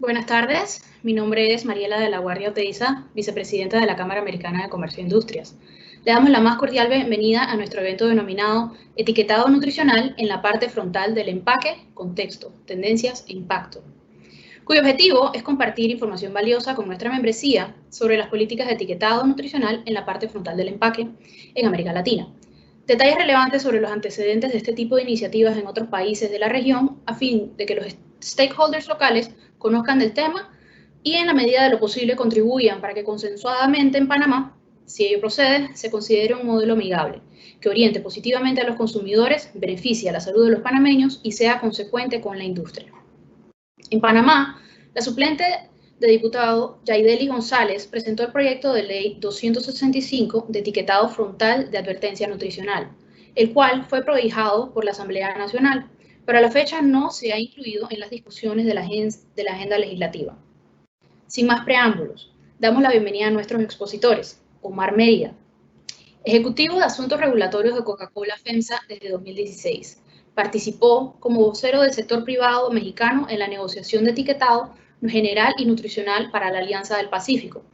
Buenas tardes, mi nombre es Mariela de la Guardia Oteiza, vicepresidenta de la Cámara Americana de Comercio e Industrias. Le damos la más cordial bienvenida a nuestro evento denominado Etiquetado Nutricional en la parte frontal del empaque, contexto, tendencias e impacto, cuyo objetivo es compartir información valiosa con nuestra membresía sobre las políticas de etiquetado nutricional en la parte frontal del empaque en América Latina. Detalles relevantes sobre los antecedentes de este tipo de iniciativas en otros países de la región a fin de que los stakeholders locales conozcan del tema y en la medida de lo posible contribuyan para que consensuadamente en Panamá, si ello procede, se considere un modelo amigable que oriente positivamente a los consumidores, beneficie a la salud de los panameños y sea consecuente con la industria. En Panamá, la suplente de diputado Yaideli González presentó el proyecto de ley 265 de etiquetado frontal de advertencia nutricional, el cual fue prohijado por la Asamblea Nacional, pero a la fecha no se ha incluido en las discusiones de la agenda legislativa. Sin más preámbulos, damos la bienvenida a nuestros expositores. Omar Mérida, ejecutivo de Asuntos Regulatorios de Coca-Cola FEMSA desde 2016. Participó como vocero del sector privado mexicano en la negociación de etiquetado general y nutricional para la Alianza del Pacífico,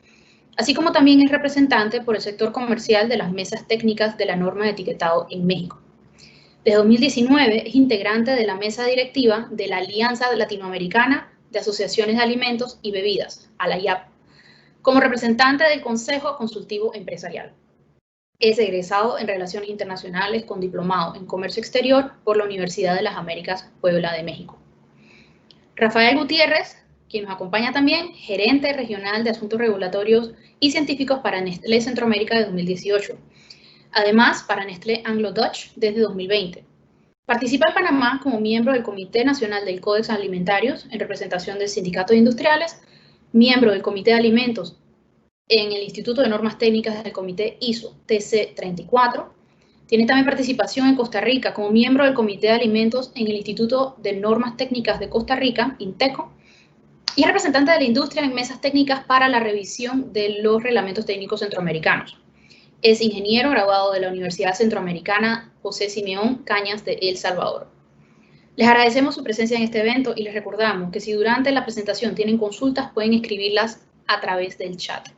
así como también es representante por el sector comercial de las mesas técnicas de la norma de etiquetado en México. Desde 2019 es integrante de la mesa directiva de la Alianza Latinoamericana de Asociaciones de Alimentos y Bebidas, ALAYAP, como representante del Consejo Consultivo Empresarial. Es egresado en Relaciones Internacionales con diplomado en Comercio Exterior por la Universidad de las Américas, Puebla de México. Rafael Gutiérrez, quien nos acompaña también, gerente regional de Asuntos Regulatorios y Científicos para Nestlé Centroamérica de 2018. Además, para Nestlé Anglo-Dutch desde 2020. Participa en Panamá como miembro del Comité Nacional del Códex Alimentarios en representación del Sindicato de Industriales, miembro del Comité de Alimentos en el Instituto de Normas Técnicas del Comité ISO TC34. Tiene también participación en Costa Rica como miembro del Comité de Alimentos en el Instituto de Normas Técnicas de Costa Rica, INTECO, y es representante de la industria en mesas técnicas para la revisión de los reglamentos técnicos centroamericanos. Es ingeniero graduado de la Universidad Centroamericana José Simeón Cañas de El Salvador. Les agradecemos su presencia en este evento y les recordamos que si durante la presentación tienen consultas pueden escribirlas a través del chat.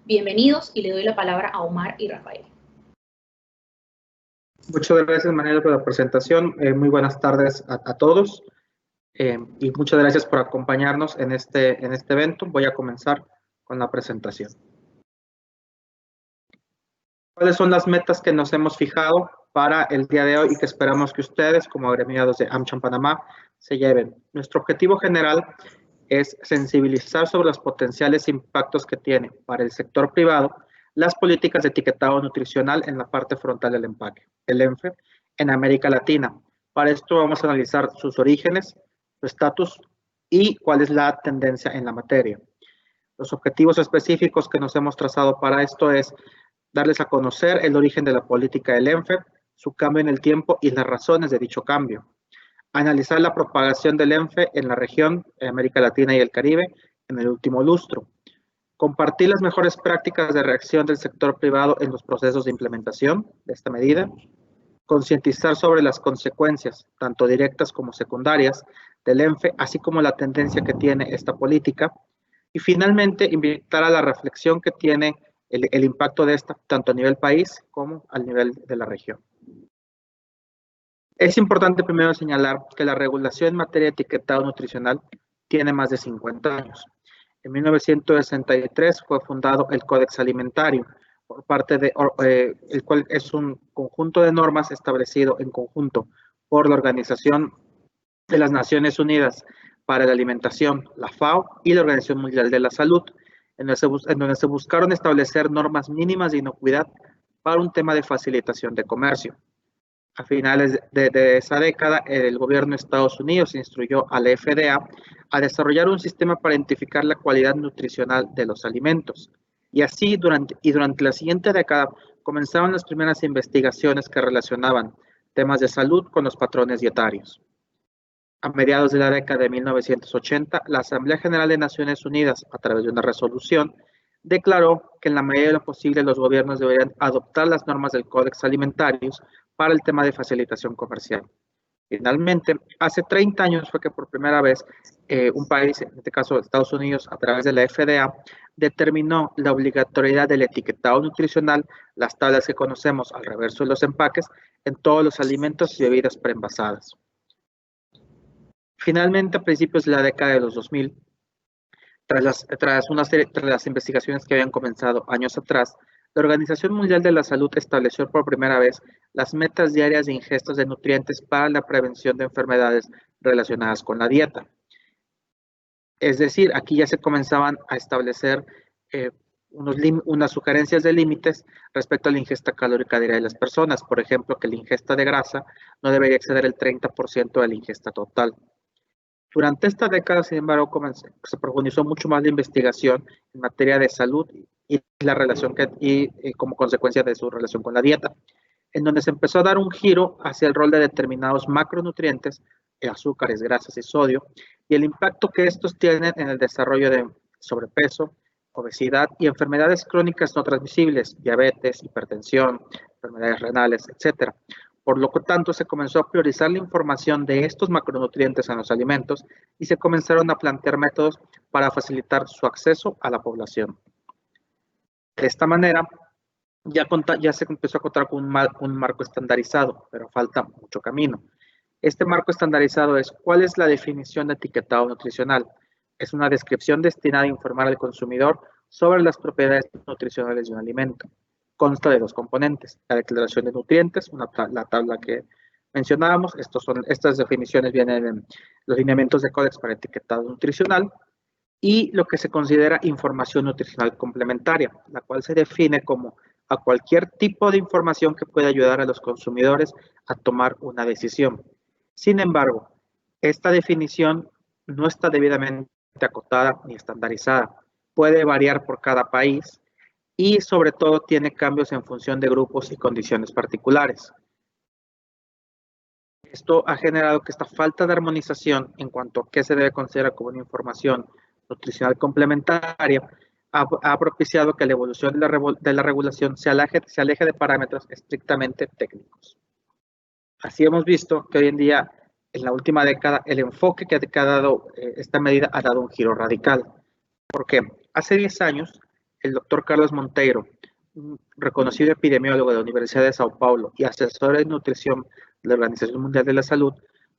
Bienvenidos y le doy la palabra a Omar y Rafael. Muchas gracias, Manuel, por la presentación. Muy buenas tardes a todos y muchas gracias por acompañarnos en este evento. Voy a comenzar con la presentación. ¿Cuáles son las metas que nos hemos fijado para el día de hoy y que esperamos que ustedes, como agremiados de AmCham Panamá, se lleven? Nuestro objetivo general es sensibilizar sobre los potenciales impactos que tiene para el sector privado las políticas de etiquetado nutricional en la parte frontal del empaque, el ENFE, en América Latina. Para esto vamos a analizar sus orígenes, su estatus y cuál es la tendencia en la materia. Los objetivos específicos que nos hemos trazado para esto es darles a conocer el origen de la política del ENFE, su cambio en el tiempo y las razones de dicho cambio. Analizar la propagación del ENFE en la región, en América Latina y el Caribe, en el último lustro. Compartir las mejores prácticas de reacción del sector privado en los procesos de implementación de esta medida. Concientizar sobre las consecuencias, tanto directas como secundarias, del ENFE, así como la tendencia que tiene esta política. Y finalmente, invitar a la reflexión que tiene el impacto de esta, tanto a nivel país como al nivel de la región. Es importante primero señalar que la regulación en materia de etiquetado nutricional tiene más de 50 años. En 1963 fue fundado el Códex Alimentario, por parte de el cual es un conjunto de normas establecido en conjunto por la Organización de las Naciones Unidas para la Alimentación, la FAO, y la Organización Mundial de la Salud, en donde se buscaron establecer normas mínimas de inocuidad para un tema de facilitación de comercio. A finales de esa década, el gobierno de Estados Unidos instruyó a la FDA a desarrollar un sistema para identificar la cualidad nutricional de los alimentos. Y así, durante la siguiente década, comenzaron las primeras investigaciones que relacionaban temas de salud con los patrones dietarios. A mediados de la década de 1980, la Asamblea General de Naciones Unidas, a través de una resolución, declaró que en la medida de lo posible los gobiernos deberían adoptar las normas del Códex Alimentarios para el tema de facilitación comercial. Finalmente, hace 30 años fue que por primera vez un país, en este caso Estados Unidos, a través de la FDA, determinó la obligatoriedad del etiquetado nutricional, las tablas que conocemos al reverso de los empaques, en todos los alimentos y bebidas preenvasadas. Finalmente, a principios de la década de los 2000, tras las investigaciones que habían comenzado años atrás, la Organización Mundial de la Salud estableció por primera vez las metas diarias de ingestas de nutrientes para la prevención de enfermedades relacionadas con la dieta. Es decir, aquí ya se comenzaban a establecer unas sugerencias de límites respecto a la ingesta calórica diaria de las personas. Por ejemplo, que la ingesta de grasa no debería exceder el 30% de la ingesta total. Durante esta década, sin embargo, se profundizó mucho más la investigación en materia de salud y la relación como consecuencia de su relación con la dieta, en donde se empezó a dar un giro hacia el rol de determinados macronutrientes, azúcares, grasas y sodio, y el impacto que estos tienen en el desarrollo de sobrepeso, obesidad y enfermedades crónicas no transmisibles, diabetes, hipertensión, enfermedades renales, etc. Por lo tanto, se comenzó a priorizar la información de estos macronutrientes en los alimentos y se comenzaron a plantear métodos para facilitar su acceso a la población. De esta manera, ya se empezó a contar con un marco estandarizado, pero falta mucho camino. Este marco estandarizado es: ¿cuál es la definición de etiquetado nutricional? Es una descripción destinada a informar al consumidor sobre las propiedades nutricionales de un alimento. Consta de dos componentes: la declaración de nutrientes, la tabla que mencionábamos. Estas definiciones vienen en los lineamientos de Códex para etiquetado nutricional, y lo que se considera información nutricional complementaria, la cual se define como a cualquier tipo de información que pueda ayudar a los consumidores a tomar una decisión. Sin embargo, esta definición no está debidamente acotada ni estandarizada. Puede variar por cada país y sobre todo tiene cambios en función de grupos y condiciones particulares. Esto ha generado que esta falta de armonización en cuanto a qué se debe considerar como una información nutricional complementaria ha propiciado que la evolución de la regulación se aleje de parámetros estrictamente técnicos. Así hemos visto que hoy en día, en la última década, el enfoque que ha dado esta medida ha dado un giro radical. ¿Por qué? Hace 10 años, el doctor Carlos Monteiro, un reconocido epidemiólogo de la Universidad de Sao Paulo y asesor de nutrición de la Organización Mundial de la Salud,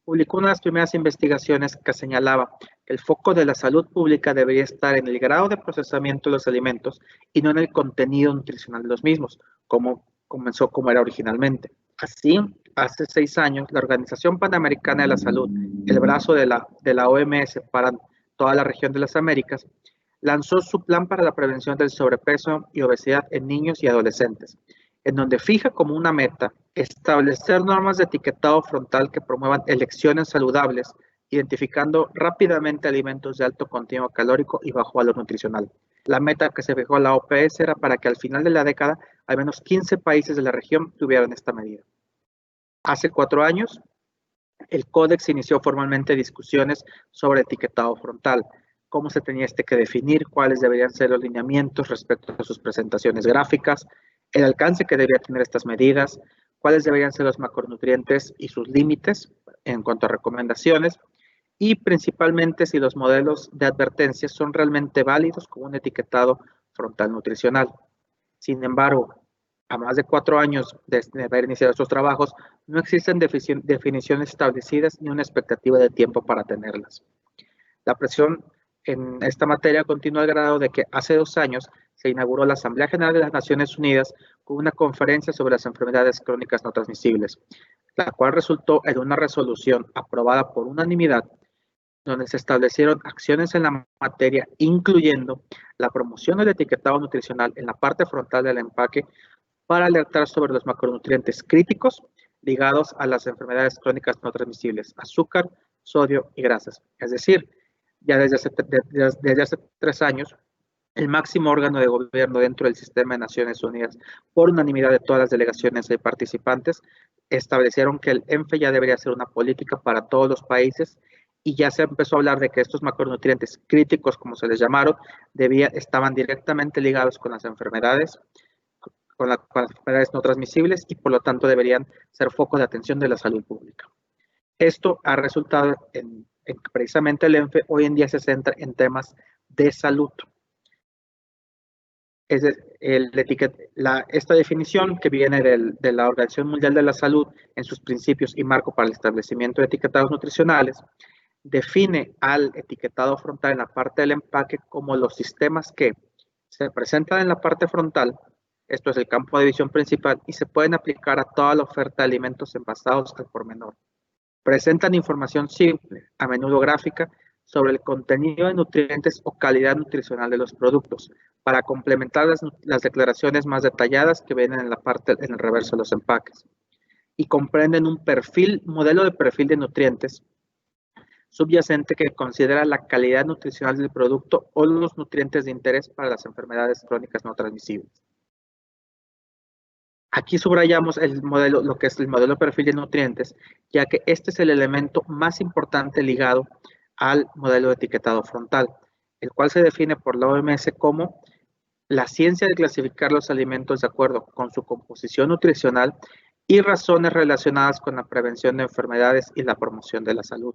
publicó una de las primeras investigaciones que señalaba que el foco de la salud pública debería estar en el grado de procesamiento de los alimentos y no en el contenido nutricional de los mismos, como era originalmente. Así, hace 6 años, la Organización Panamericana de la Salud, el brazo de la OMS para toda la región de las Américas, lanzó su plan para la prevención del sobrepeso y obesidad en niños y adolescentes, en donde fija como una meta establecer normas de etiquetado frontal que promuevan elecciones saludables, identificando rápidamente alimentos de alto contenido calórico y bajo valor nutricional. La meta que se fijó la OPS era para que al final de la década al menos 15 países de la región tuvieran esta medida. Hace 4 años, el Códex inició formalmente discusiones sobre etiquetado frontal, cómo se tenía que definir, cuáles deberían ser los lineamientos respecto a sus presentaciones gráficas, el alcance que debían tener estas medidas, cuáles deberían ser los macronutrientes y sus límites en cuanto a recomendaciones, y principalmente si los modelos de advertencia son realmente válidos como un etiquetado frontal nutricional. Sin embargo, a más de 4 años de haber iniciado estos trabajos, no existen definiciones establecidas ni una expectativa de tiempo para tenerlas. La presión en esta materia continúa al grado de que hace 2 años se inauguró la Asamblea General de las Naciones Unidas con una conferencia sobre las enfermedades crónicas no transmisibles, la cual resultó en una resolución aprobada por unanimidad, donde se establecieron acciones en la materia, incluyendo la promoción del etiquetado nutricional en la parte frontal del empaque para alertar sobre los macronutrientes críticos ligados a las enfermedades crónicas no transmisibles, azúcar, sodio y grasas. Es decir, ya desde hace 3 años, el máximo órgano de gobierno dentro del sistema de Naciones Unidas, por unanimidad de todas las delegaciones y participantes, establecieron que el ENFE ya debería ser una política para todos los países, y ya se empezó a hablar de que estos macronutrientes críticos, como se les llamaron, estaban directamente ligados con las enfermedades no transmisibles, y por lo tanto deberían ser foco de atención de la salud pública. Esto ha resultado en que precisamente el ENFE hoy en día se centra en temas de salud. Esta definición que viene de la Organización Mundial de la Salud en sus principios y marco para el establecimiento de etiquetados nutricionales, define al etiquetado frontal en la parte del empaque como los sistemas que se presentan en la parte frontal, esto es el campo de visión principal, y se pueden aplicar a toda la oferta de alimentos envasados al por menor. Presentan información simple, a menudo gráfica, sobre el contenido de nutrientes o calidad nutricional de los productos, para complementar las declaraciones más detalladas que vienen en el reverso de los empaques. Y comprenden un modelo de perfil de nutrientes subyacente que considera la calidad nutricional del producto o los nutrientes de interés para las enfermedades crónicas no transmisibles. Aquí subrayamos lo que es el modelo de perfil de nutrientes, ya que este es el elemento más importante ligado al modelo de etiquetado frontal, el cual se define por la OMS como la ciencia de clasificar los alimentos de acuerdo con su composición nutricional y razones relacionadas con la prevención de enfermedades y la promoción de la salud.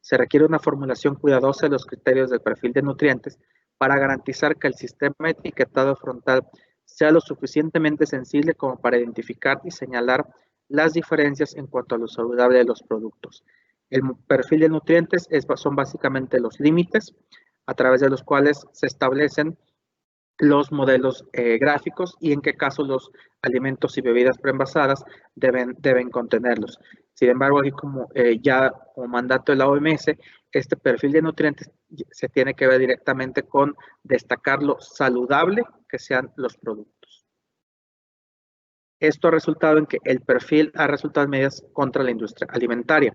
Se requiere una formulación cuidadosa de los criterios del perfil de nutrientes para garantizar que el sistema de etiquetado frontal sea lo suficientemente sensible como para identificar y señalar las diferencias en cuanto a lo saludable de los productos. El perfil de nutrientes son básicamente los límites a través de los cuales se establecen los modelos gráficos y en qué caso los alimentos y bebidas preenvasadas deben contenerlos. Sin embargo, aquí como mandato de la OMS, este perfil de nutrientes se tiene que ver directamente con destacar lo saludable que sean los productos. Esto ha resultado en que el perfil ha resultado en medidas contra la industria alimentaria,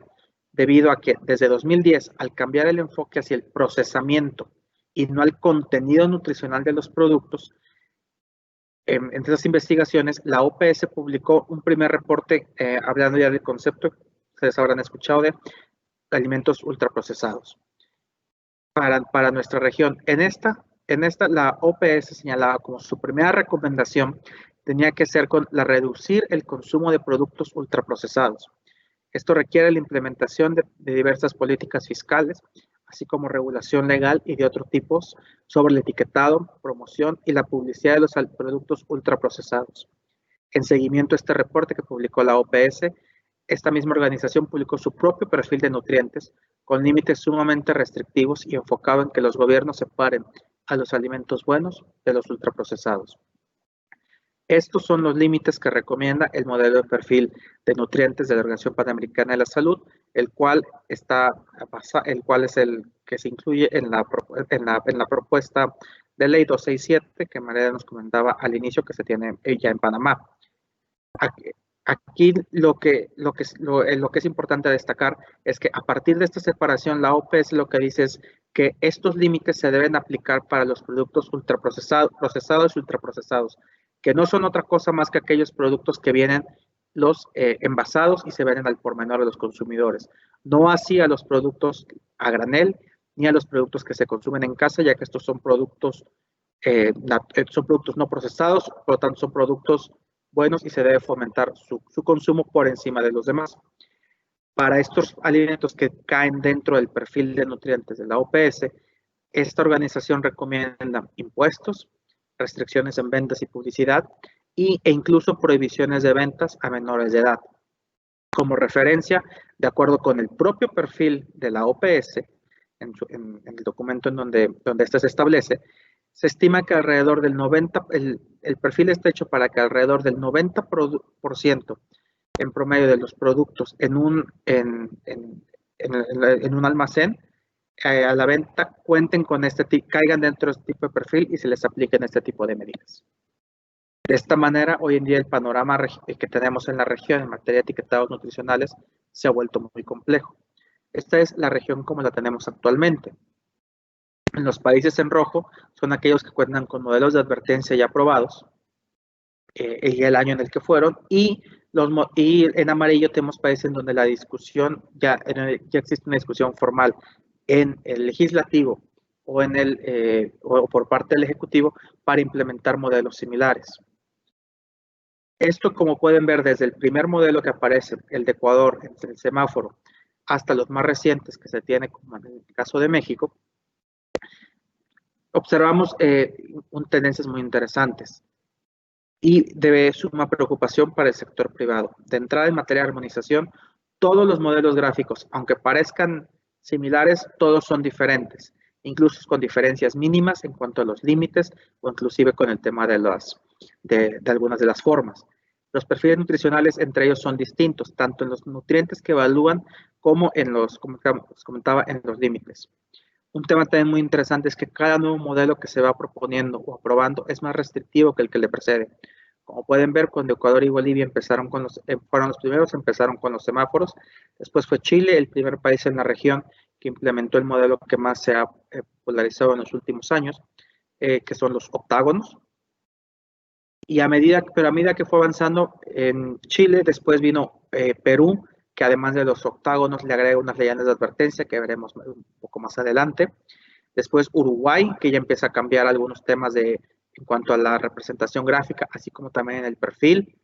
debido a que desde 2010, al cambiar el enfoque hacia el procesamiento y no al contenido nutricional de los productos, entre esas investigaciones, la OPS publicó un primer reporte hablando ya del concepto, ustedes habrán escuchado, de alimentos ultraprocesados para nuestra región. En esta la OPS señalaba como su primera recomendación tenía que ser con reducir el consumo de productos ultraprocesados. Esto requiere la implementación de diversas políticas fiscales, así como regulación legal y de otros tipos sobre el etiquetado, promoción y la publicidad de los productos ultraprocesados. En seguimiento a este reporte que publicó la OPS, esta misma organización publicó su propio perfil de nutrientes con límites sumamente restrictivos y enfocado en que los gobiernos separen a los alimentos buenos de los ultraprocesados. Estos son los límites que recomienda el modelo de perfil de nutrientes de la Organización Panamericana de la Salud, el cual es el que se incluye en la propuesta de ley 267 que María nos comentaba al inicio, que se tiene ya en Panamá. Aquí lo que es importante destacar es que a partir de esta separación, la OPS lo que dice es que estos límites se deben aplicar para los productos procesados y ultraprocesados, que no son otra cosa más que aquellos productos que vienen los envasados y se venden al por menor de los consumidores. No así a los productos a granel ni a los productos que se consumen en casa, ya que estos son productos no procesados, por lo tanto son productos buenos y se debe fomentar su consumo por encima de los demás. Para estos alimentos que caen dentro del perfil de nutrientes de la OPS, esta organización recomienda impuestos, restricciones en ventas y publicidad e incluso prohibiciones de ventas a menores de edad. Como referencia, de acuerdo con el propio perfil de la OPS, en el documento en donde este se establece, se estima que alrededor del 90%, el perfil está hecho para que alrededor del 90% en promedio de los productos en un almacén a la venta cuenten con caigan dentro de este tipo de perfil y se les apliquen este tipo de medidas. De esta manera, hoy en día el panorama que tenemos en la región en materia de etiquetados nutricionales se ha vuelto muy complejo. Esta es la región como la tenemos actualmente. En los países en rojo son aquellos que cuentan con modelos de advertencia ya aprobados y el año en el que fueron, y en amarillo tenemos países en donde la discusión ya existe una discusión formal en el legislativo o por parte del ejecutivo para implementar modelos similares. Esto, como pueden ver desde el primer modelo que aparece, el de Ecuador, entre el semáforo, hasta los más recientes que se tiene, como en el caso de México, observamos tendencias muy interesantes y de suma preocupación para el sector privado. De entrada, en materia de armonización, todos los modelos gráficos, aunque parezcan similares, todos son diferentes, incluso con diferencias mínimas en cuanto a los límites o inclusive con el tema de algunas de las formas. Los perfiles nutricionales entre ellos son distintos, tanto en los nutrientes que evalúan como en los, como comentaba, en los límites. Un tema también muy interesante es que cada nuevo modelo que se va proponiendo o aprobando es más restrictivo que el que le precede. Como pueden ver, cuando Ecuador y Bolivia fueron los primeros, empezaron con los semáforos. Después fue Chile, el primer país en la región que implementó el modelo que más se ha popularizado en los últimos años, que son los octágonos. Y a medida que fue avanzando en Chile, después vino Perú, que además de los octágonos le agrega unas leyendas de advertencia que veremos un poco más adelante. Después Uruguay, que ya empieza a cambiar algunos temas en cuanto a la representación gráfica, así como también en el perfil.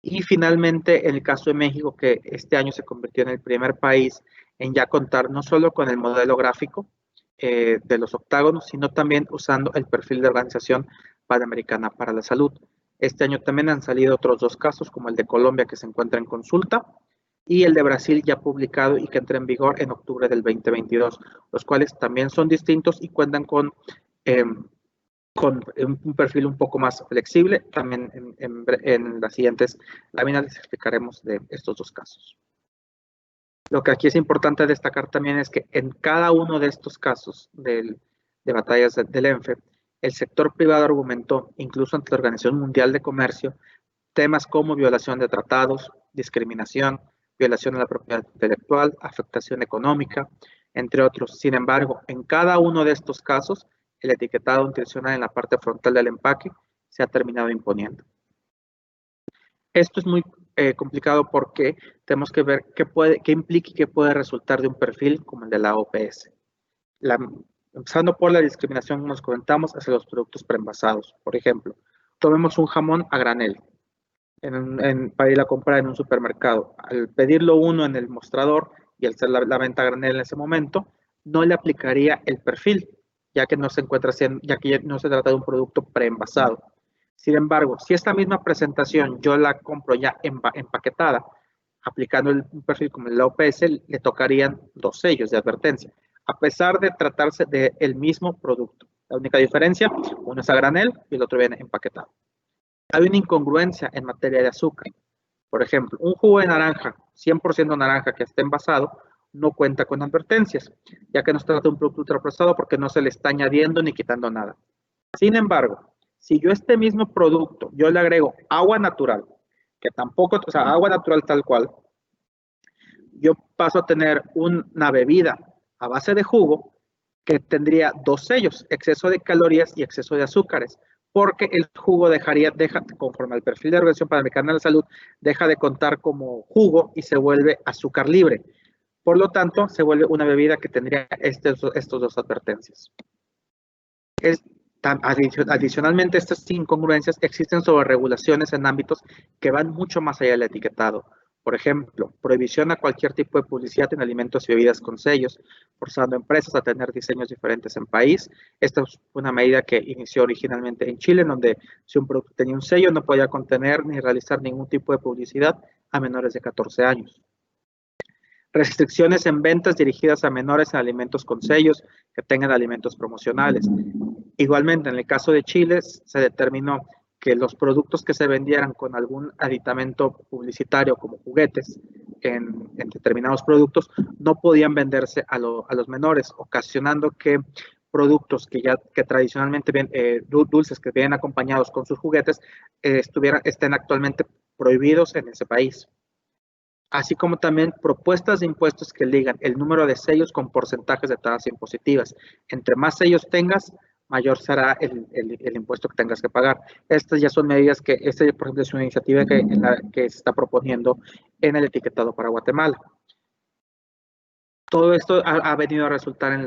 Y finalmente, en el caso de México, que este año se convirtió en el primer país en ya contar no solo con el modelo gráfico de los octágonos, sino también usando el perfil de Organización Panamericana para la Salud. Este año también han salido otros 2 casos, como el de Colombia, que se encuentra en consulta, y el de Brasil ya publicado y que entra en vigor en octubre del 2022, los cuales también son distintos y cuentan con un perfil un poco más flexible. También en las siguientes láminas les explicaremos de estos 2 casos. Lo que aquí es importante destacar también es que en cada uno de estos casos de batallas del ENFE, el sector privado argumentó, incluso ante la Organización Mundial de Comercio, temas como violación de tratados, discriminación, violación de la propiedad intelectual, afectación económica, entre otros. Sin embargo, en cada uno de estos casos, el etiquetado nutricional en la parte frontal del empaque se ha terminado imponiendo. Esto es muy complicado porque tenemos que ver qué implica y qué puede resultar de un perfil como el de la OPS. Empezando por la discriminación, como nos comentamos, hacia los productos preenvasados. Por ejemplo, tomemos un jamón a granel para ir a comprar en un supermercado. Al pedirlo uno en el mostrador y al hacer la venta a granel en ese momento, no le aplicaría el perfil, ya que no se trata de un producto preenvasado. Sin embargo, si esta misma presentación yo la compro ya empaquetada, aplicando un perfil como el OPS, le tocarían 2 sellos de advertencia, a pesar de tratarse del mismo producto. La única diferencia, uno es a granel y el otro viene empaquetado. Hay una incongruencia en materia de azúcar. Por ejemplo, un jugo de naranja, 100% naranja que esté envasado, no cuenta con advertencias, ya que no se trata de un producto ultraprocesado porque no se le está añadiendo ni quitando nada. Sin embargo, si yo este mismo producto, yo le agrego agua natural, que tampoco, o sea, agua natural tal cual, yo paso a tener una bebida a base de jugo que tendría 2 sellos, exceso de calorías y exceso de azúcares, porque el jugo conforme al perfil de Organización Panamericana de la Salud, deja de contar como jugo y se vuelve azúcar libre. Por lo tanto, se vuelve una bebida que tendría estos 2 advertencias. Adicionalmente, estas incongruencias existen sobre regulaciones en ámbitos que van mucho más allá del etiquetado. Por ejemplo, prohibición a cualquier tipo de publicidad en alimentos y bebidas con sellos, forzando a empresas a tener diseños diferentes en país. Esta es una medida que inició originalmente en Chile, en donde si un producto tenía un sello no podía contener ni realizar ningún tipo de publicidad a menores de 14 años. Restricciones en ventas dirigidas a menores en alimentos con sellos que tengan alimentos promocionales. Igualmente, en el caso de Chile, se determinó que los productos que se vendieran con algún aditamento publicitario como juguetes en determinados productos no podían venderse a los menores, ocasionando que productos que tradicionalmente dulces que vienen acompañados con sus juguetes estén actualmente prohibidos en ese país. Así como también propuestas de impuestos que ligan el número de sellos con porcentajes de tasas impositivas. Entre más sellos tengas, mayor será el impuesto que tengas que pagar. Estas ya son medidas que, por ejemplo, es una iniciativa que se está proponiendo en el etiquetado para Guatemala. Todo esto ha venido a resultar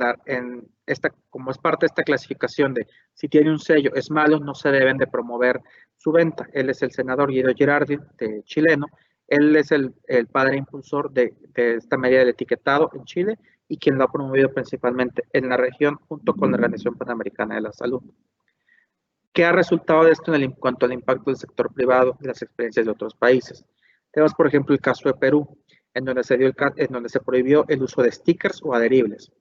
como es parte de esta clasificación de si tiene un sello es malo, no se deben de promover su venta. Él es el senador Guido Girardi, chileno, Él es el padre impulsor de esta medida del etiquetado en Chile y quien lo ha promovido principalmente en la región junto con la Organización Panamericana de la Salud. ¿Qué ha resultado de esto en cuanto al impacto del sector privado y las experiencias de otros países? Tenemos, por ejemplo, el caso de Perú, en donde se prohibió el uso de stickers o adheribles.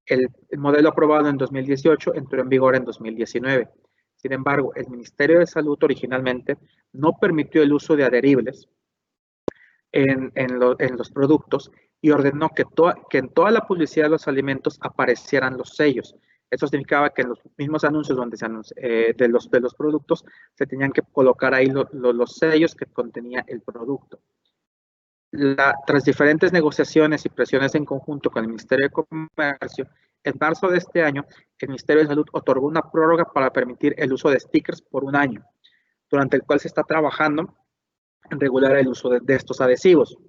El modelo aprobado en 2018 entró en vigor en 2019. Sin embargo, el Ministerio de Salud originalmente no permitió el uso de adheribles en los productos y ordenó que en toda la publicidad de los alimentos aparecieran los sellos. Eso significaba que en los mismos anuncios donde de los productos se tenían que colocar ahí los sellos que contenía el producto. Tras diferentes negociaciones y presiones en conjunto con el Ministerio de Comercio, en marzo de este año, el Ministerio de Salud otorgó una prórroga para permitir el uso de stickers por un año, durante el cual se está trabajando en regular el uso de estos adhesivos,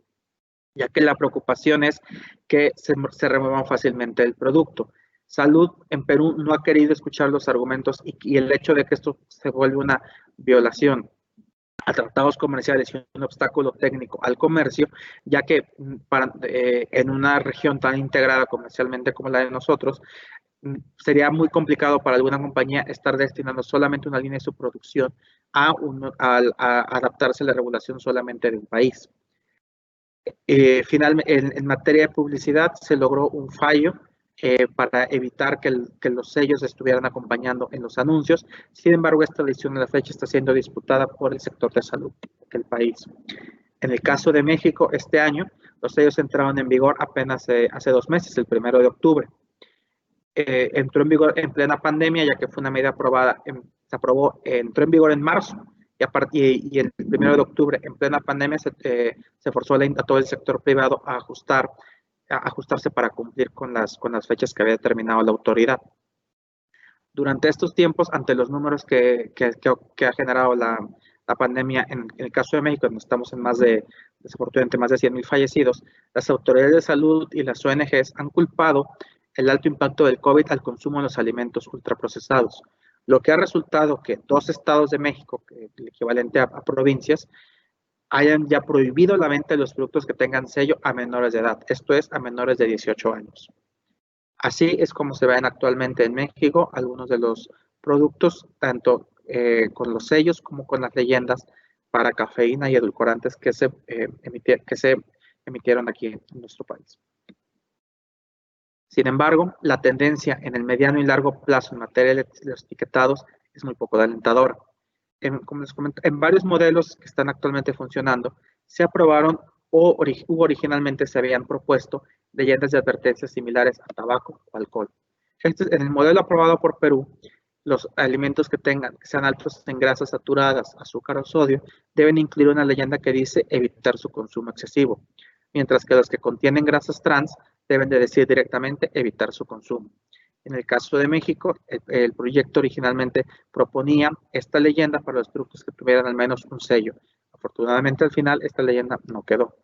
ya que la preocupación es que se remuevan fácilmente del producto. Salud en Perú no ha querido escuchar los argumentos y el hecho de que esto se vuelve una violación a tratados comerciales y un obstáculo técnico al comercio, ya que en una región tan integrada comercialmente como la de nosotros, sería muy complicado para alguna compañía estar destinando solamente una línea de su producción a adaptarse a la regulación solamente de un país. Finalmente, en materia de publicidad se logró un fallo para evitar que los sellos estuvieran acompañando en los anuncios. Sin embargo, esta decisión de la fecha está siendo disputada por el sector de salud del país. En el caso de México, este año, los sellos entraron en vigor apenas hace 2 meses, el 1 de octubre. Entró en vigor en plena pandemia, ya que fue una medida aprobada, entró en vigor en marzo, y el 1 de octubre, en plena pandemia, se forzó a todo el sector privado a ajustarse para cumplir con las fechas que había determinado la autoridad. Durante estos tiempos, ante los números que ha generado la pandemia, en el caso de México, donde estamos en desafortunadamente, más de 100,000 fallecidos, las autoridades de salud y las ONGs han culpado el alto impacto del COVID al consumo de los alimentos ultraprocesados, lo que ha resultado que 2 estados de México, el equivalente a provincias, hayan ya prohibido la venta de los productos que tengan sello a menores de edad, esto es, a menores de 18 años. Así es como se ven actualmente en México algunos de los productos, tanto con los sellos como con las leyendas para cafeína y edulcorantes que se emitieron aquí en nuestro país. Sin embargo, la tendencia en el mediano y largo plazo en materia de los etiquetados es muy poco alentadora. Como les comento, en varios modelos que están actualmente funcionando, se aprobaron o originalmente se habían propuesto leyendas de advertencias similares a tabaco o alcohol. En el modelo aprobado por Perú, los alimentos que sean altos en grasas saturadas, azúcar o sodio, deben incluir una leyenda que dice evitar su consumo excesivo, mientras que los que contienen grasas trans deben de decir directamente evitar su consumo. En el caso de México, el proyecto originalmente proponía esta leyenda para los productos que tuvieran al menos un sello. Afortunadamente, al final, esta leyenda no quedó.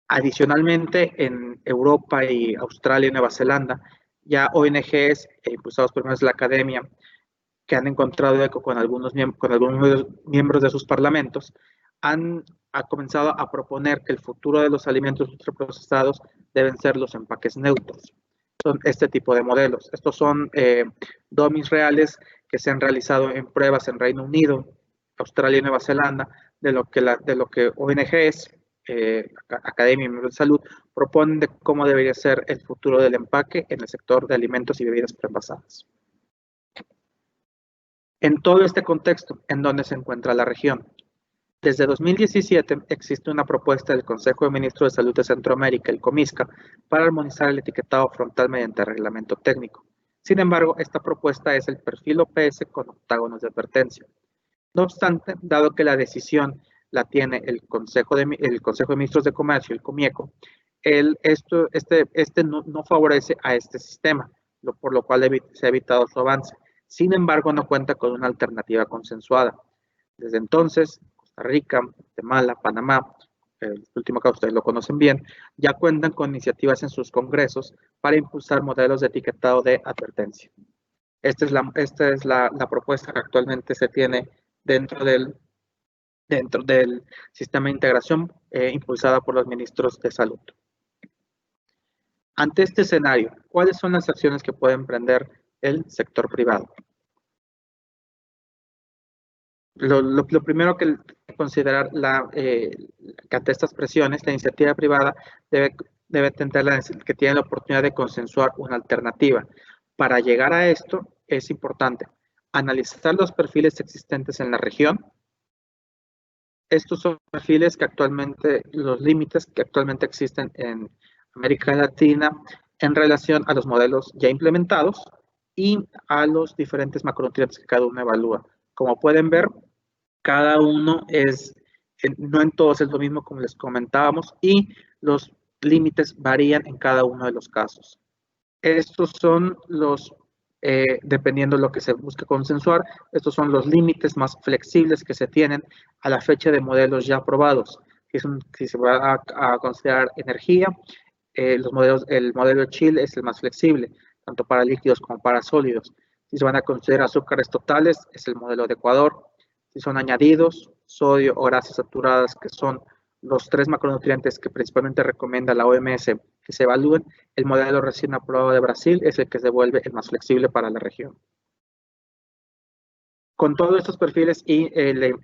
Adicionalmente, en Europa y Australia y Nueva Zelanda, ya ONGs impulsados por la academia, que han encontrado eco con algunos miembros de sus parlamentos, han comenzado a proponer que el futuro de los alimentos ultraprocesados deben ser los empaques neutros. Son este tipo de modelos. Estos son dummies reales que se han realizado en pruebas en Reino Unido, Australia y Nueva Zelanda, de lo que ONGs, Academia y Miembros de Salud proponen de cómo debería ser el futuro del empaque en el sector de alimentos y bebidas preenvasadas. En todo este contexto, ¿en dónde se encuentra la región? Desde 2017 existe una propuesta del Consejo de Ministros de Salud de Centroamérica, el COMISCA, para armonizar el etiquetado frontal mediante reglamento técnico. Sin embargo, esta propuesta es el perfil OPS con octágonos de advertencia. No obstante, dado que la decisión la tiene el Consejo de Ministros de Comercio, el COMIECO, no favorece a este sistema, por lo cual se ha evitado su avance. Sin embargo, no cuenta con una alternativa consensuada. Desde entonces, Costa Rica, Guatemala, Panamá, el último caso ustedes lo conocen bien, ya cuentan con iniciativas en sus congresos para impulsar modelos de etiquetado de advertencia. Esta es la propuesta que actualmente se tiene dentro del dentro del sistema de integración impulsada por los ministros de salud. Ante este escenario, ¿cuáles son las acciones que puede emprender el sector privado? Lo primero que considerar que ante estas presiones, la iniciativa privada debe entender que tiene la oportunidad de consensuar una alternativa. Para llegar a esto, es importante analizar los perfiles existentes en la región. Estos son perfiles que actualmente, los límites que actualmente existen en América Latina en relación a los modelos ya implementados y a los diferentes macronutrientes que cada uno evalúa. Como pueden ver, cada uno no en todos es lo mismo, como les comentábamos, y los límites varían en cada uno de los casos. Estos son dependiendo de lo que se busque consensuar, estos son los límites más flexibles que se tienen a la fecha de modelos ya aprobados. Si se va a considerar energía, el modelo de Chile es el más flexible, tanto para líquidos como para sólidos. Si se van a considerar azúcares totales, es el modelo de Ecuador. Si son añadidos, sodio o grasas saturadas, que son los 3 macronutrientes que principalmente recomienda la OMS que se evalúen, el modelo recién aprobado de Brasil es el que se vuelve el más flexible para la región. Con todos estos perfiles y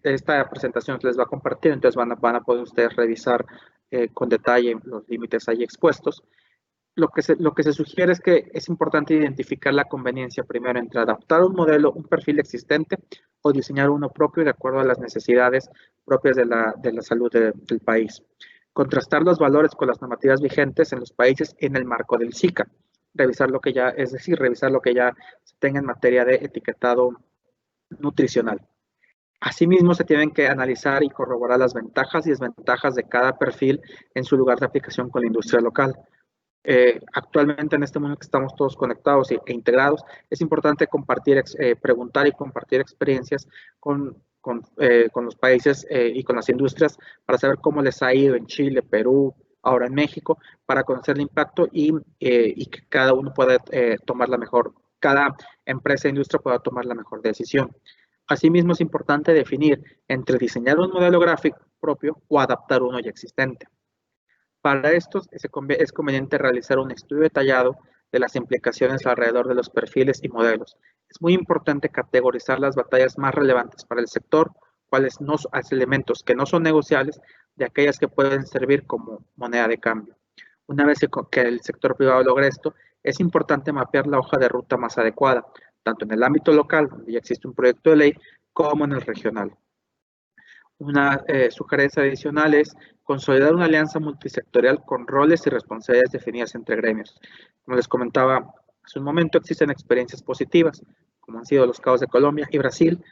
esta presentación les va a compartir, entonces van a poder ustedes revisar con detalle los límites ahí expuestos. Lo que se sugiere es que es importante identificar la conveniencia primero entre adaptar un modelo, un perfil existente o diseñar uno propio de acuerdo a las necesidades propias de la salud del país. Contrastar los valores con las normativas vigentes en los países en el marco del SICA. Revisar lo que ya se tenga en materia de etiquetado nutricional. Asimismo, se tienen que analizar y corroborar las ventajas y desventajas de cada perfil en su lugar de aplicación con la industria local. Actualmente en este mundo que estamos todos conectados e integrados, es importante preguntar y compartir experiencias con los países y con las industrias para saber cómo les ha ido en Chile, Perú, ahora en México, para conocer el impacto y que cada uno pueda cada empresa e industria pueda tomar la mejor decisión. Asimismo, es importante definir entre diseñar un modelo gráfico propio o adaptar uno ya existente. Para esto es conveniente realizar un estudio detallado de las implicaciones alrededor de los perfiles y modelos. Es muy importante categorizar las batallas más relevantes para el sector, cuáles elementos que no son negociables, de aquellas que pueden servir como moneda de cambio. Una vez que el sector privado logre esto, es importante mapear la hoja de ruta más adecuada, tanto en el ámbito local, donde ya existe un proyecto de ley, como en el regional. Una sugerencia adicional es consolidar una alianza multisectorial con roles y responsabilidades definidas entre gremios. Como les comentaba hace un momento, existen experiencias positivas, como han sido los casos de Colombia y Brasil.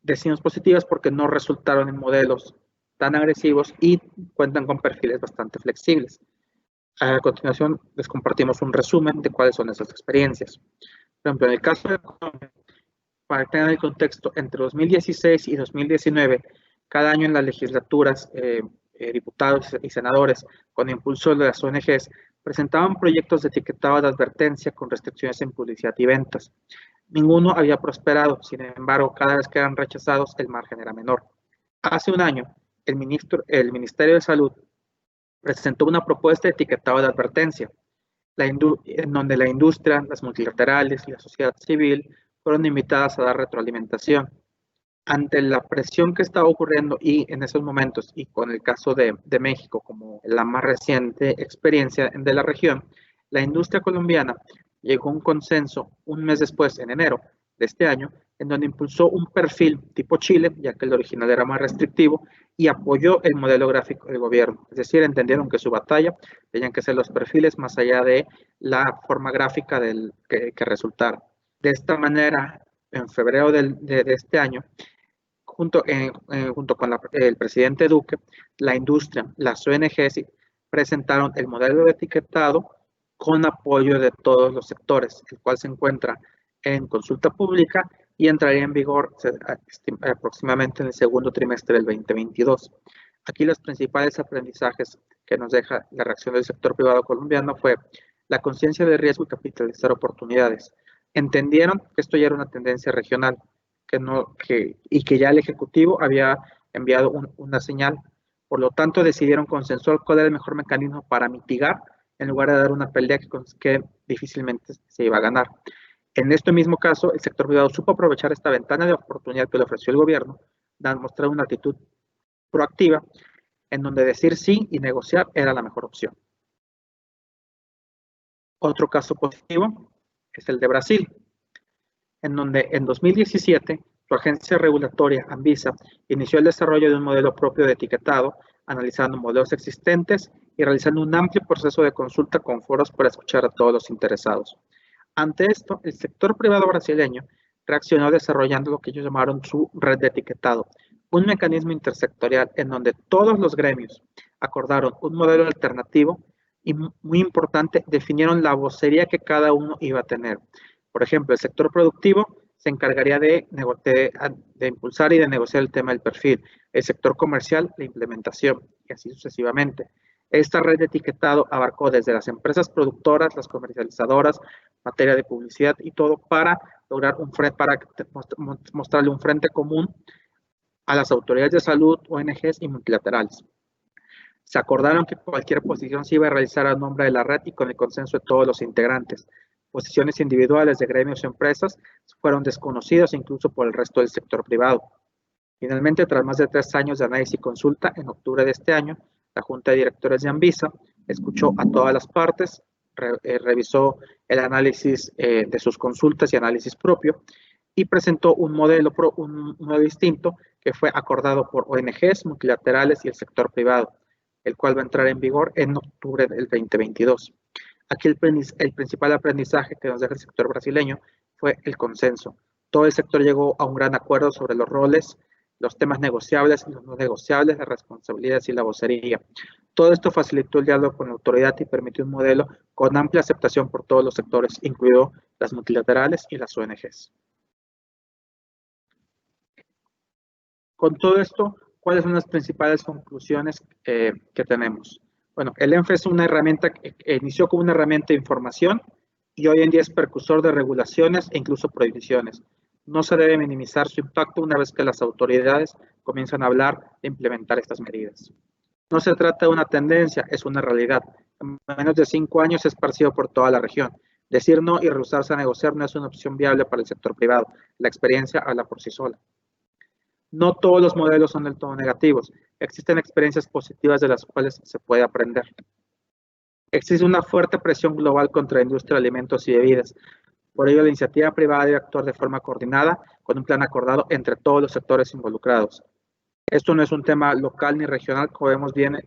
Decimos positivas porque no resultaron en modelos tan agresivos y cuentan con perfiles bastante flexibles. A continuación, les compartimos un resumen de cuáles son esas experiencias. Por ejemplo, en el caso de Colombia, para que tengan el contexto, entre 2016 y 2019, cada año en las legislaturas, diputados y senadores, con impulso de las ONGs, presentaban proyectos de etiquetado de advertencia con restricciones en publicidad y ventas. Ninguno había prosperado, sin embargo, cada vez que eran rechazados, el margen era menor. Hace un año, el Ministerio de Salud presentó una propuesta de etiquetado de advertencia, en donde la industria, las multilaterales y la sociedad civil fueron invitadas a dar retroalimentación. Ante la presión que estaba ocurriendo y en esos momentos, y con el caso de México como la más reciente experiencia de la región, la industria colombiana llegó a un consenso un mes después, en enero de este año, en donde impulsó un perfil tipo Chile, ya que el original era más restrictivo, y apoyó el modelo gráfico del gobierno. Es decir, entendieron que su batalla tenían que ser los perfiles más allá de la forma gráfica que resultara. De esta manera, en febrero de este año, junto con el presidente Duque, la industria, las ONGs presentaron el modelo de etiquetado con apoyo de todos los sectores, el cual se encuentra en consulta pública y entraría en vigor aproximadamente en el segundo trimestre del 2022. Aquí los principales aprendizajes que nos deja la reacción del sector privado colombiano fue la conciencia de riesgo y capitalizar oportunidades. Entendieron que esto ya era una tendencia regional, y que ya el Ejecutivo había enviado una señal. Por lo tanto, decidieron consensuar cuál era el mejor mecanismo para mitigar en lugar de dar una pelea que difícilmente se iba a ganar. En este mismo caso, el sector privado supo aprovechar esta ventana de oportunidad que le ofreció el gobierno, mostrar una actitud proactiva, en donde decir sí y negociar era la mejor opción. Otro caso positivo es el de Brasil, en donde en 2017 su agencia regulatoria, Anvisa, inició el desarrollo de un modelo propio de etiquetado, analizando modelos existentes y realizando un amplio proceso de consulta con foros para escuchar a todos los interesados. Ante esto, el sector privado brasileño reaccionó desarrollando lo que ellos llamaron su red de etiquetado, un mecanismo intersectorial en donde todos los gremios acordaron un modelo alternativo y, muy importante, definieron la vocería que cada uno iba a tener. Por ejemplo, el sector productivo se encargaría de impulsar y de negociar el tema del perfil, el sector comercial la implementación y así sucesivamente. Esta red de etiquetado abarcó desde las empresas productoras, las comercializadoras, materia de publicidad y todo para lograr para mostrarle un frente común a las autoridades de salud, ONGs y multilaterales. Se acordaron que cualquier posición se iba a realizar a nombre de la red y con el consenso de todos los integrantes. Posiciones individuales de gremios y empresas fueron desconocidas incluso por el resto del sector privado. Finalmente, tras más de 3 años de análisis y consulta, en octubre de este año, la Junta de Directores de Anvisa escuchó a todas las partes, revisó el análisis de sus consultas y análisis propio y presentó un modelo distinto que fue acordado por ONGs, multilaterales y el sector privado, el cual va a entrar en vigor en octubre del 2022. Aquí el principal aprendizaje que nos deja el sector brasileño fue el consenso. Todo el sector llegó a un gran acuerdo sobre los roles, los temas negociables y los no negociables, las responsabilidades y la vocería. Todo esto facilitó el diálogo con la autoridad y permitió un modelo con amplia aceptación por todos los sectores, incluido las multilaterales y las ONGs. Con todo esto, ¿cuáles son las principales conclusiones que tenemos? Bueno, el ENFE es una herramienta que inició como una herramienta de información y hoy en día es precursor de regulaciones e incluso prohibiciones. No se debe minimizar su impacto una vez que las autoridades comienzan a hablar de implementar estas medidas. No se trata de una tendencia, es una realidad. En menos de 5 años es esparcido por toda la región. Decir no y rehusarse a negociar no es una opción viable para el sector privado. La experiencia habla por sí sola. No todos los modelos son del todo negativos. Existen experiencias positivas de las cuales se puede aprender. Existe una fuerte presión global contra la industria de alimentos y bebidas. Por ello, la iniciativa privada debe actuar de forma coordinada con un plan acordado entre todos los sectores involucrados. Esto no es un tema local ni regional, como vemos bien,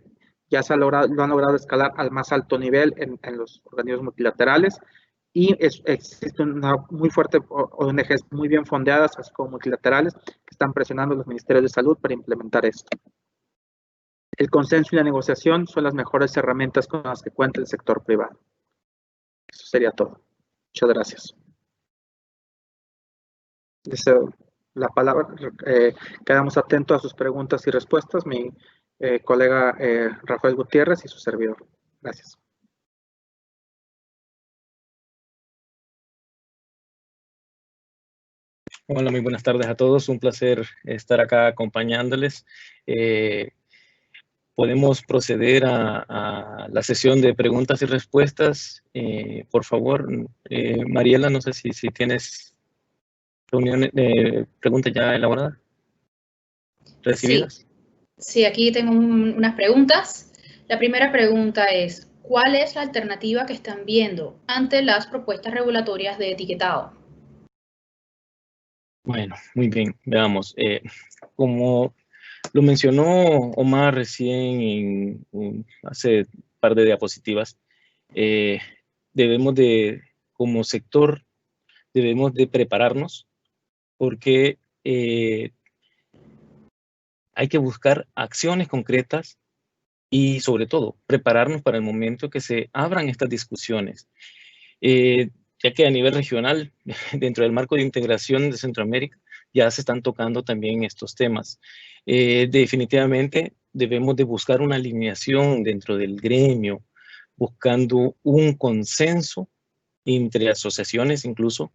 ya lo han logrado escalar al más alto nivel en los organismos multilaterales y existe una muy fuerte ONGs muy bien fondeadas, así como multilaterales, que están presionando a los ministerios de salud para implementar esto. El consenso y la negociación son las mejores herramientas con las que cuenta el sector privado. Eso sería todo. Muchas gracias. Deseo la palabra. Quedamos atentos a sus preguntas y respuestas. Mi colega Rafael Gutiérrez y su servidor. Gracias. Hola, muy buenas tardes a todos. Un placer estar acá acompañándoles. Podemos proceder a la sesión de preguntas y respuestas. Por favor, Mariela, no sé si tienes preguntas ya elaboradas, recibidas. Sí, aquí tengo unas preguntas. La primera pregunta es, ¿cuál es la alternativa que están viendo ante las propuestas regulatorias de etiquetado? Bueno, muy bien, veamos. Como lo mencionó Omar recién hace un par de diapositivas, como sector, debemos de prepararnos porque hay que buscar acciones concretas y sobre todo prepararnos para el momento que se abran estas discusiones. Ya que a nivel regional, dentro del marco de integración de Centroamérica, ya se están tocando también estos temas. Definitivamente debemos de buscar una alineación dentro del gremio, buscando un consenso entre asociaciones incluso,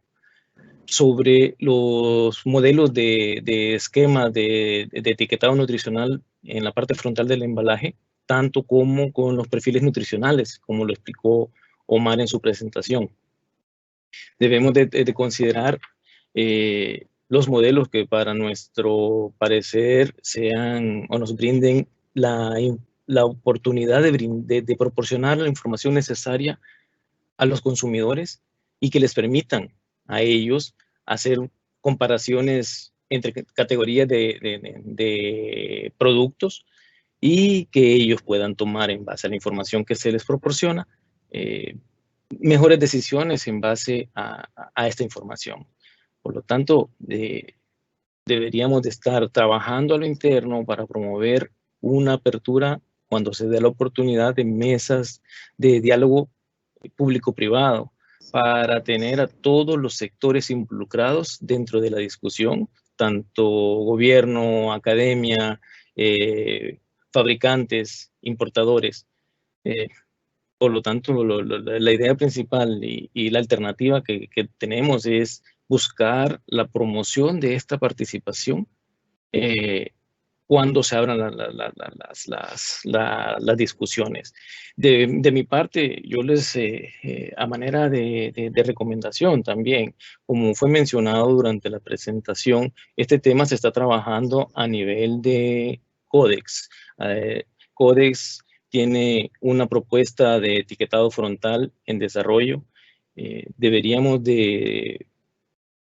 sobre los modelos de esquema de etiquetado nutricional en la parte frontal del embalaje, tanto como con los perfiles nutricionales, como lo explicó Omar en su presentación. Debemos de considerar los modelos que para nuestro parecer sean o nos brinden la oportunidad de proporcionar la información necesaria a los consumidores y que les permitan a ellos hacer comparaciones entre categorías de productos y que ellos puedan tomar en base a la información que se les proporciona mejores decisiones en base a esta información. Por lo tanto, deberíamos de estar trabajando a lo interno para promover una apertura cuando se dé la oportunidad de mesas de diálogo público-privado para tener a todos los sectores involucrados dentro de la discusión, tanto gobierno, academia, fabricantes, importadores. Por lo tanto, la idea principal y la alternativa que tenemos es buscar la promoción de esta participación cuando se abran las discusiones. De mi parte, yo les, a manera de recomendación también, como fue mencionado durante la presentación, este tema se está trabajando a nivel de Codex. Codex tiene una propuesta de etiquetado frontal en desarrollo. Deberíamos de,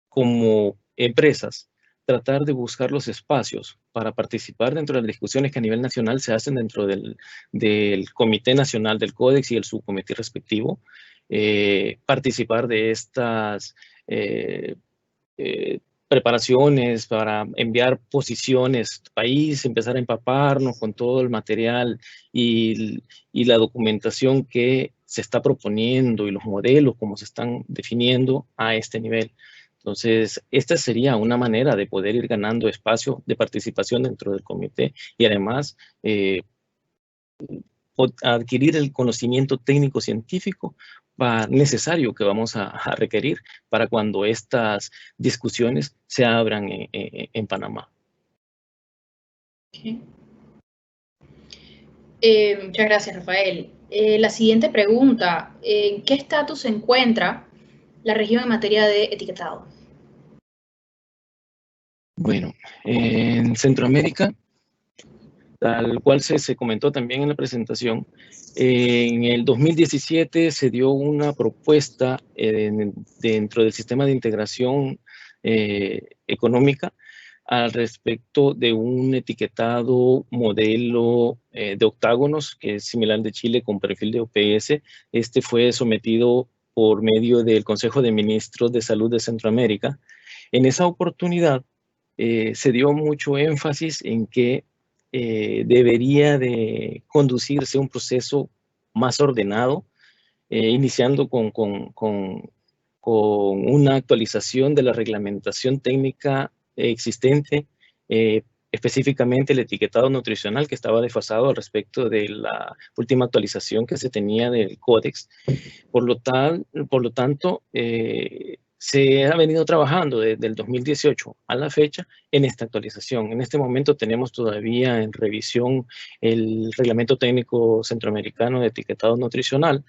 como empresas, tratar de buscar los espacios para participar dentro de las discusiones que a nivel nacional se hacen dentro del Comité Nacional del Códex y el subcomité respectivo, participar de estas preparaciones para enviar posiciones país, empezar a empaparnos con todo el material y la documentación que se está proponiendo y los modelos como se están definiendo a este nivel. Entonces, esta sería una manera de poder ir ganando espacio de participación dentro del comité y además adquirir el conocimiento técnico-científico necesario que vamos a requerir para cuando estas discusiones se abran en Panamá. Okay. Muchas gracias, Rafael. La siguiente pregunta, ¿en qué estatus se encuentra la región en materia de etiquetado? Bueno, en Centroamérica, tal cual se comentó también en la presentación, en el 2017 se dio una propuesta dentro del sistema de integración económica al respecto de un etiquetado modelo de octágonos, que es similar al de Chile con perfil de OPS. Este fue sometido por medio del Consejo de Ministros de Salud de Centroamérica. En esa oportunidad se dio mucho énfasis en que debería de conducirse un proceso más ordenado, iniciando con una actualización de la reglamentación técnica existente, específicamente el etiquetado nutricional que estaba desfasado al respecto de la última actualización que se tenía del Códex. Por lo tanto, se ha venido trabajando desde el 2018 a la fecha en esta actualización. En este momento tenemos todavía en revisión el Reglamento Técnico Centroamericano de Etiquetado Nutricional.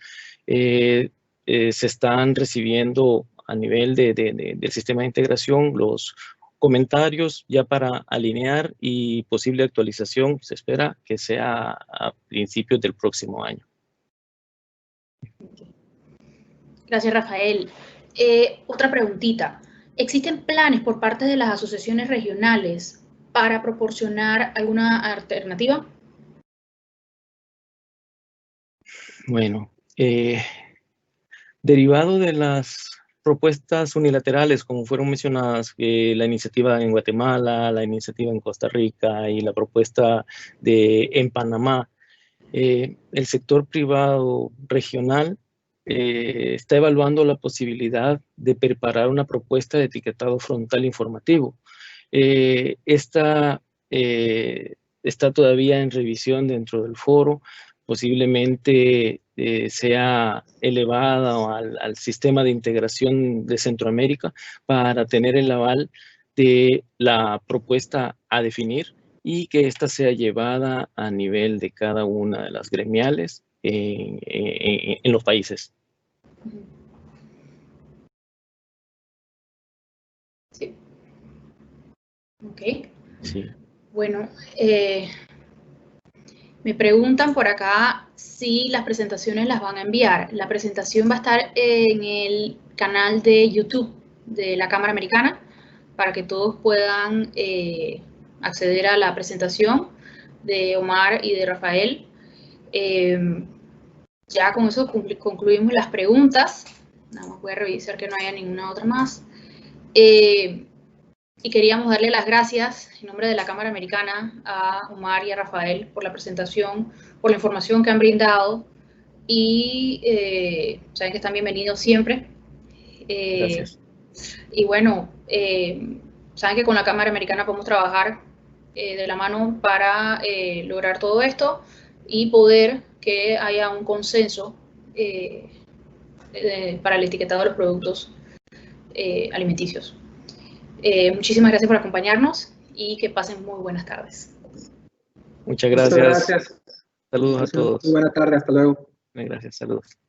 Se están recibiendo a nivel del sistema de integración los comentarios ya para alinear y posible actualización. Se espera que sea a principios del próximo año. Gracias, Rafael. Otra preguntita. ¿Existen planes por parte de las asociaciones regionales para proporcionar alguna alternativa? Bueno, derivado de las propuestas unilaterales, como fueron mencionadas, la iniciativa en Guatemala, la iniciativa en Costa Rica y la propuesta en Panamá, el sector privado regional está evaluando la posibilidad de preparar una propuesta de etiquetado frontal informativo. Esta está todavía en revisión dentro del foro posiblemente sea elevada al sistema de integración de Centroamérica para tener el aval de la propuesta a definir y que ésta sea llevada a nivel de cada una de las gremiales en los países. Sí. Ok. Sí. Bueno, me preguntan por acá si las presentaciones las van a enviar. La presentación va a estar en el canal de YouTube de la Cámara Americana para que todos puedan acceder a la presentación de Omar y de Rafael. Ya con eso concluimos las preguntas. Nada más voy a revisar que no haya ninguna otra más. Y queríamos darle las gracias en nombre de la Cámara Americana a Omar y a Rafael por la presentación, por la información que han brindado y saben que están bienvenidos siempre. Gracias. Y bueno, saben que con la Cámara Americana podemos trabajar de la mano para lograr todo esto y poder que haya un consenso para el etiquetado de los productos alimenticios. Muchísimas gracias por acompañarnos y que pasen muy buenas tardes. Muchas gracias. Muchas gracias. Saludos a todos. Muy buena tarde, hasta luego. Gracias, saludos.